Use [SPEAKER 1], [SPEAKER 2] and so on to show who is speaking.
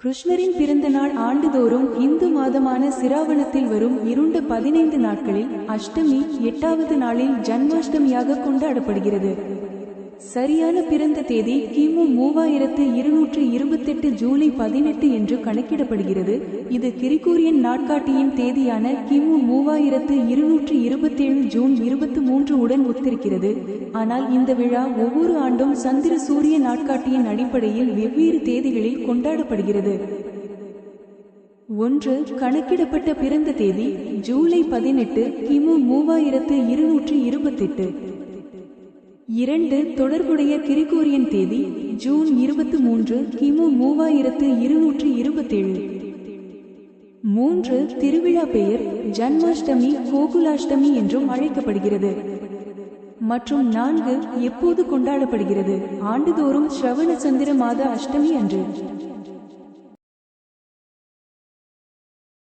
[SPEAKER 1] கிருஷ்ணரின் பிறந்த நாள் ஆண்டுதோறும் இந்து மாதமான சிராவணத்தில் வரும் இருண்ட 15 நாட்களில் அஷ்டமி 8வது நாளில் ஜன்மாஷ்டமியாக கொண்டாடப்படுகிறது. சரியான பிறந்த தேதி கிமு 3228 ஜூலை 18 என்று கணக்கிடப்படுகிறது. இது கிரிகோரியன் நாட்காட்டியின் தேதியான கிமு 3227 ஜூன் 23 உடன் ஒத்திருக்கிறது. ஆனால் இந்த விழா ஒவ்வொரு ஆண்டும் சந்திர சூரிய நாட்காட்டியின் அடிப்படையில் வெவ்வேறு தேதிகளில் கொண்டாடப்படுகிறது. 1. கணக்கிடப்பட்ட பிறந்த தேதி ஜூலை 18 கிமு 3228. 2. தொடர்புடைய கிரிகோரியன் தேதி ஜூன் 23 கிமு 3227. 3. திருவிழா பெயர் ஜன்மாஷ்டமி கோகுலாஷ்டமி என்றும் அழைக்கப்படுகிறது. மற்றும் 4. எப்போது கொண்டாடப்படுகிறது? ஆண்டுதோறும் ஸ்ரவண சந்திர மாத அஷ்டமி அன்று.